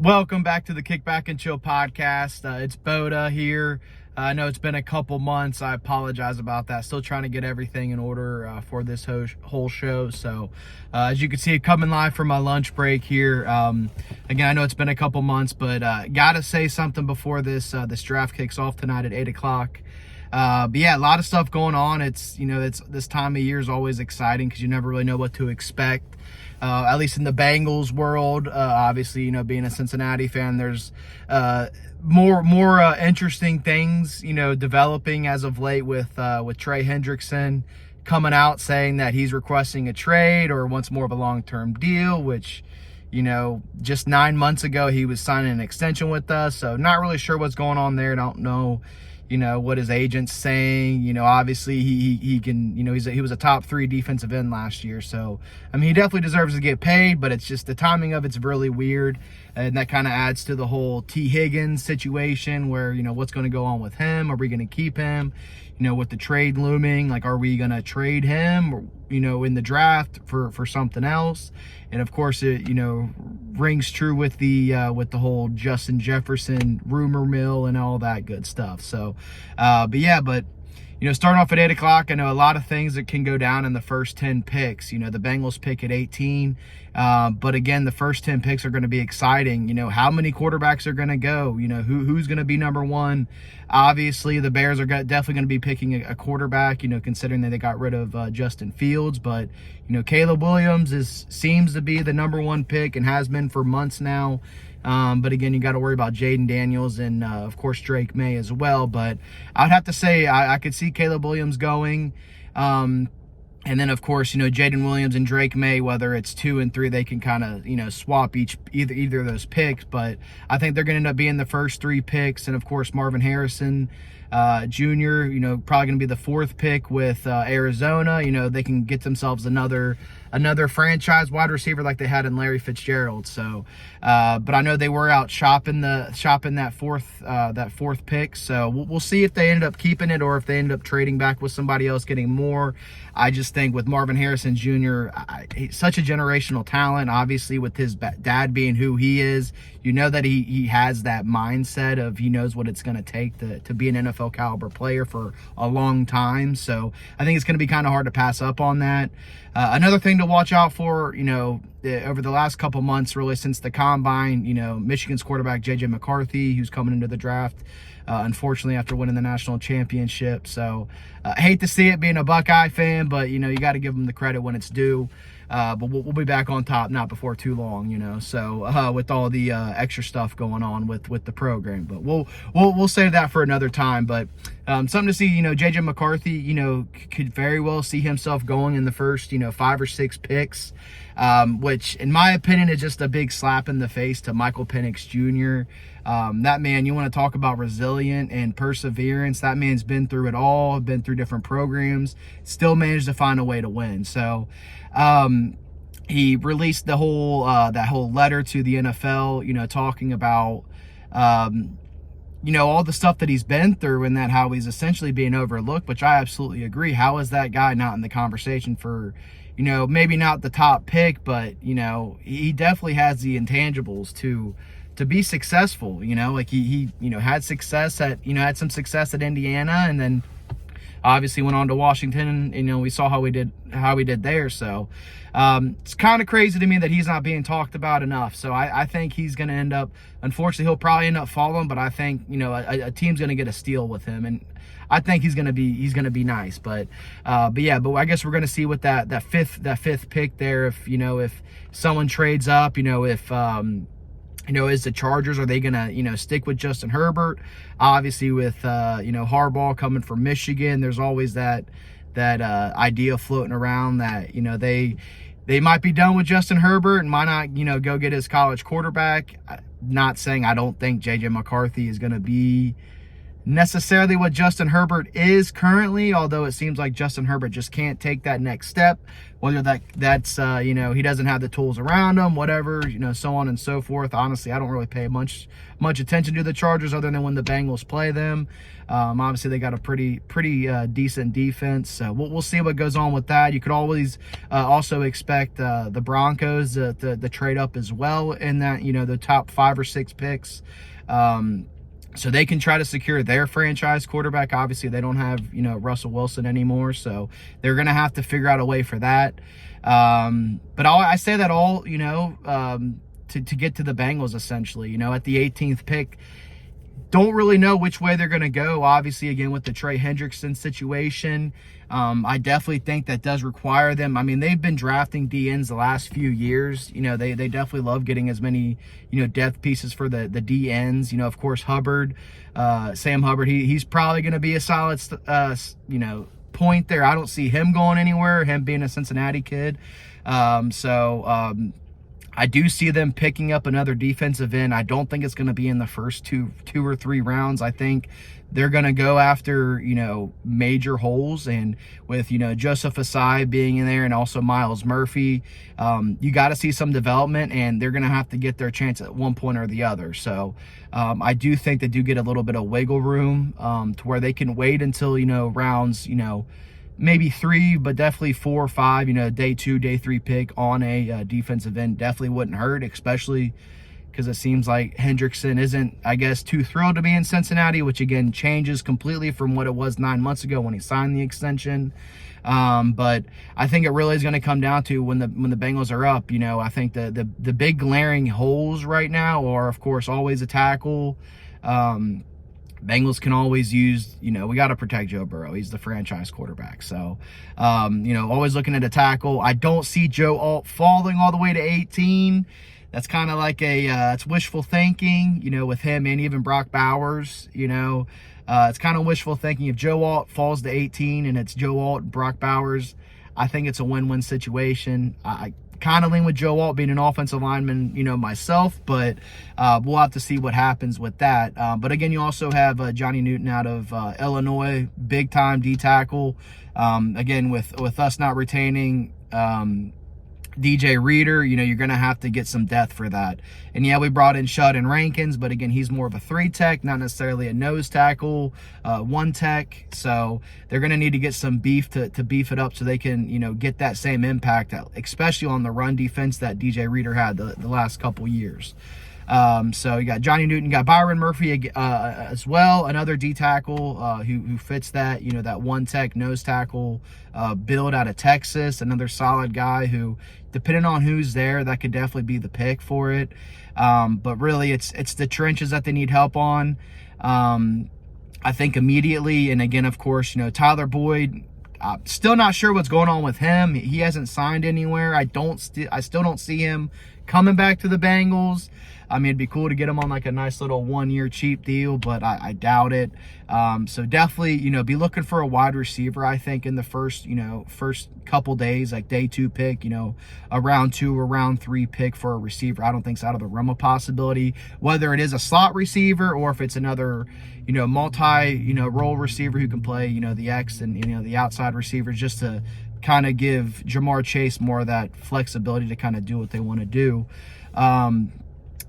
Welcome back to the Kick Back and Chill podcast. It's Boda here. I know it's been a couple months. I apologize about that. Still trying to get everything in order for this whole show. So as you can see, coming live from my lunch break here. Again, I know it's been a couple months, but gotta say something before this draft kicks off tonight at 8 o'clock. But yeah, a lot of stuff going on. It's this time of year is always exciting because you never really know what to expect. At least in the Bengals world, obviously, being a Cincinnati fan, there's more interesting things, developing as of late with Trey Hendrickson coming out saying that he's requesting a trade or wants more of a long-term deal, which, just 9 months ago he was signing an extension with us. So not really sure what's going on there. Don't know, what his agent's saying. Obviously he can, he was a top 3 defensive end last year. So, he definitely deserves to get paid, but it's just the timing of it's really weird. And that kind of adds to the whole T. Higgins situation where, what's going to go on with him? Are we going to keep him? With the trade looming, like, are we going to trade him, in the draft for something else? And of course, it, rings true with the whole Justin Jefferson rumor mill and all that good stuff. So, but starting off at 8 o'clock, I know a lot of things that can go down in the first 10 picks. The Bengals pick at 18. But again, the first 10 picks are going to be exciting. How many quarterbacks are going to go? Who's going to be number one? Obviously, the Bears are definitely going to be picking a quarterback, considering that they got rid of Justin Fields. But, Caleb Williams seems to be the number one pick and has been for months now. But again, you got to worry about Jaden Daniels and, of course, Drake May as well. But I would have to say I could see Caleb Williams going. And then, of course, Jaden Williams and Drake May, whether it's 2 and 3, they can kind of, swap either of those picks. But I think they're going to end up being the first 3 picks. And, of course, Marvin Harrison Jr., probably going to be the 4th pick with Arizona. They can get themselves another franchise wide receiver like they had in Larry Fitzgerald. So, but I know they were out shopping that fourth pick. So we'll see if they ended up keeping it or if they ended up trading back with somebody else, getting more. I just think with Marvin Harrison Jr., he's such a generational talent. Obviously, with his dad being who he is, that he has that mindset of he knows what it's going to take to be an NFL caliber player for a long time. So I think it's going to be kind of hard to pass up on that. Another thing to watch out for, over the last couple months, really since the combine, Michigan's quarterback J.J. McCarthy, who's coming into the draft, unfortunately, after winning the national championship. So I hate to see it being a Buckeye fan, but, you got to give them the credit when it's due. But we'll be back on top not before too long, so with all the extra stuff going on with the program. But we'll save that for another time. But something to see, J.J. McCarthy, could very well see himself going in the first, 5 or 6 picks, which in my opinion is just a big slap in the face to Michael Penix Jr. That man, you want to talk about resilient and perseverance. That man's been through it all, been through different programs, still managed to find a way to win. So he released the whole that whole letter to the NFL, talking about all the stuff that he's been through and that how he's essentially being overlooked, which I absolutely agree. How is that guy not in the conversation for, maybe not the top pick, but he definitely has the intangibles to be successful. Like he had success at had some success at Indiana, and then obviously went on to Washington, and we saw how he did there. So it's kind of crazy to me that he's not being talked about enough. So I think he's going to end up, unfortunately, he'll probably end up falling, but I think a team's going to get a steal with him, and I think he's going to be nice. But I guess we're going to see with that fifth pick there, if someone trades up, if is the Chargers, are they going to, stick with Justin Herbert? Obviously with, Harbaugh coming from Michigan, there's always that idea floating around that, they might be done with Justin Herbert and might not, go get his college quarterback. Not saying I don't think J.J. McCarthy is going to be necessarily what Justin Herbert is currently, although it seems like Justin Herbert just can't take that next step, whether that's he doesn't have the tools around him, whatever, so on and so forth. Honestly, I don't really pay much attention to the Chargers other than when the Bengals play them. Obviously they got a pretty decent defense, so we'll see what goes on with that. You could always also expect the Broncos to trade up as well in that, the top 5 or 6 picks, so they can try to secure their franchise quarterback. Obviously, they don't have, Russell Wilson anymore, so they're going to have to figure out a way for that. But I say that all, to get to the Bengals, essentially, at the 18th pick. Don't really know which way they're going to go. Obviously, again, with the Trey Hendrickson situation, I definitely think that does require them. I mean, they've been drafting DNs the last few years. They definitely love getting as many, depth pieces for the DNs. Of course, Hubbard, Sam Hubbard, he's probably going to be a solid, point there. I don't see him going anywhere, him being a Cincinnati kid. I do see them picking up another defensive end. I don't think it's going to be in the first two or three rounds. I think they're going to go after, major holes. And with, Joseph Asai being in there and also Miles Murphy, you got to see some development, and they're going to have to get their chance at one point or the other. So I do think they do get a little bit of wiggle room to where they can wait until, rounds, maybe 3, but definitely 4 or 5, day 2, day 3 pick on a defensive end definitely wouldn't hurt, especially because it seems like Hendrickson isn't, I guess, too thrilled to be in Cincinnati, which again changes completely from what it was 9 months ago when he signed the extension. But I think it really is going to come down to when the Bengals are up. I think the big glaring holes right now are, of course, always a tackle. Bengals can always use, we got to protect Joe Burrow. He's the franchise quarterback. So, always looking at a tackle. I don't see Joe Alt falling all the way to 18. That's kind of like it's wishful thinking, with him and even Brock Bowers, it's kind of wishful thinking. If Joe Alt falls to 18 and it's Joe Alt, Brock Bowers, I think it's a win-win situation. I kind of lean with Joe Alt being an offensive lineman, myself, but we'll have to see what happens with that. But again, you also have Johnny Newton out of Illinois, big time D tackle. Again, with us not retaining DJ Reader, you're going to have to get some depth for that. And yeah, we brought in Sheldon Rankins, but again, he's more of a 3 tech, not necessarily a nose tackle, 1 tech. So they're going to need to get some beef to beef it up so they can, get that same impact, especially on the run defense that DJ Reader had the last couple years. So you got Johnny Newton, you got Byron Murphy as well, another D tackle who fits that, that 1 tech nose tackle build out of Texas, another solid guy who, depending on who's there, that could definitely be the pick for it. But really it's the trenches that they need help on. I think immediately, and again, of course, Tyler Boyd, still not sure what's going on with him. He hasn't signed anywhere. I still don't see him coming back to the Bengals. I mean, it'd be cool to get him on like a nice little 1-year cheap deal, but I doubt it. So definitely, be looking for a wide receiver, I think, in the first couple days, like day 2 pick, a round 2 or round 3 pick for a receiver. I don't think it's out of the realm of possibility, whether it is a slot receiver or if it's another, multi, role receiver who can play, the X and, the outside receivers, just to kind of give Jamar Chase more of that flexibility to kind of do what they want to do.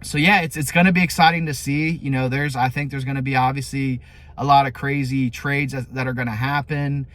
So yeah, it's going to be exciting to see. I think there's going to be obviously a lot of crazy trades that are going to happen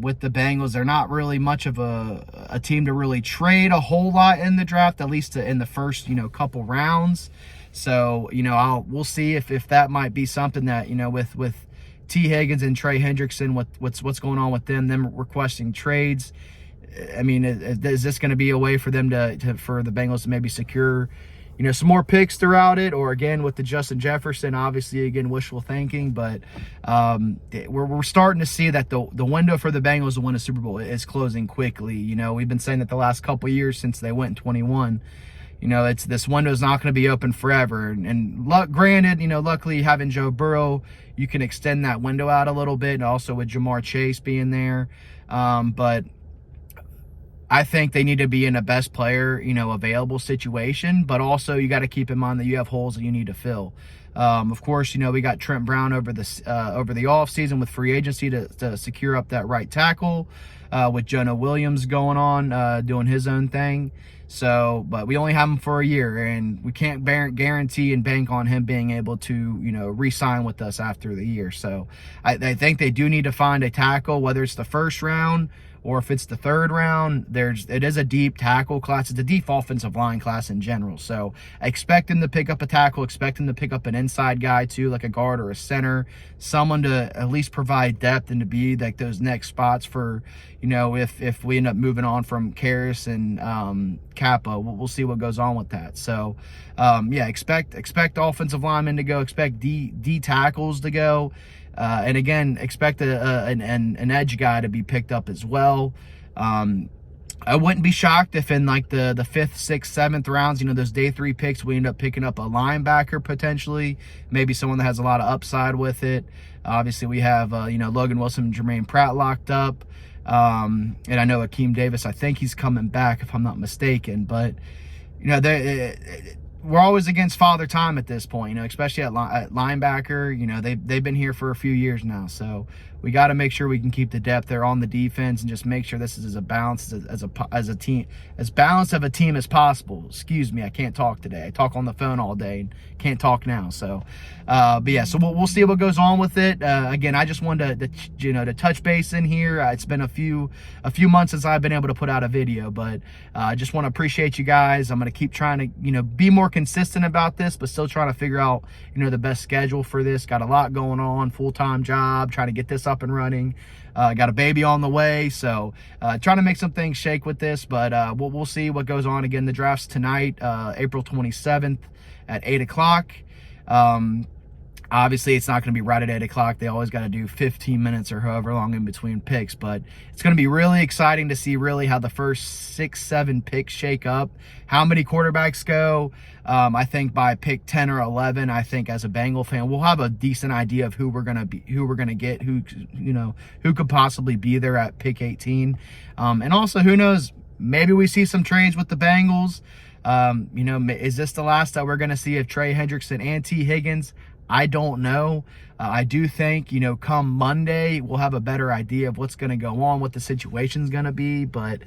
with the Bengals. They're not really much of a team to really trade a whole lot in the draft, at least in the first couple rounds. So we'll see if that might be something that with T. Higgins and Trey Hendrickson, what's going on with them requesting trades. I mean, is this going to be a way for them for the Bengals to maybe secure some more picks throughout it, or again with the Justin Jefferson, obviously again wishful thinking, but we're starting to see that the window for the Bengals to win a Super Bowl is closing quickly. We've been saying that the last couple of years since they went in 21. This window is not going to be open forever, and granted, luckily having Joe Burrow, you can extend that window out a little bit, and also with Jamar Chase being there, but I think they need to be in a best player, available situation, but also you got to keep in mind that you have holes that you need to fill. Of course, we got Trent Brown over the offseason with free agency to secure up that right tackle, with Jonah Williams going on, doing his own thing. So, but we only have him for a year, and we can't guarantee and bank on him being able to, re-sign with us after the year. So I think they do need to find a tackle, whether it's the first round or if it's the third round. It is a deep tackle class. It's a deep offensive line class in general. So expect them to pick up a tackle, expect them to pick up an inside guy too, like a guard or a center, someone to at least provide depth and to be like those next spots for, if we end up moving on from Karras and Kappa, we'll see what goes on with that. So yeah, expect offensive linemen to go, expect D tackles to go. And again, expect an edge guy to be picked up as well. I wouldn't be shocked if in like the 5th, 6th, 7th rounds, those day 3 picks, we end up picking up a linebacker potentially, maybe someone that has a lot of upside with it. Obviously, we have Logan Wilson and Jermaine Pratt locked up, and I know Akeem Davis. I think he's coming back if I'm not mistaken, but we're always against Father Time at this point, especially at linebacker. They've been here for a few years now, so we got to make sure we can keep the depth there on the defense and just make sure this is as balanced as a team, as balanced of a team as possible. Excuse me, I can't talk today. I talk on the phone all day and can't talk now. So, but yeah, so we'll see what goes on with it. Again, I just wanted to touch base in here. It's been a few months since I've been able to put out a video, but I just want to appreciate you guys. I'm going to keep trying to be more consistent about this, but still trying to figure out the best schedule for this. Got a lot going on, full-time job, trying to get this up and running. Got a baby on the way, so trying to make some things shake with this, but we'll see what goes on. Again, the draft's tonight, April 27th at 8 o'clock. Obviously, it's not going to be right at 8 o'clock. They always got to do 15 minutes or however long in between picks. But it's going to be really exciting to see really how the first 6-7 picks shake up, how many quarterbacks go. I think by pick 10 or 11, I think as a Bengal fan, we'll have a decent idea of who we're going to get, who could possibly be there at pick 18. And also, who knows, maybe we see some trades with the Bengals. Is this the last that we're going to see of Trey Hendrickson and T. Higgins? I don't know. I do think, come Monday, we'll have a better idea of what's going to go on, what the situation's going to be. But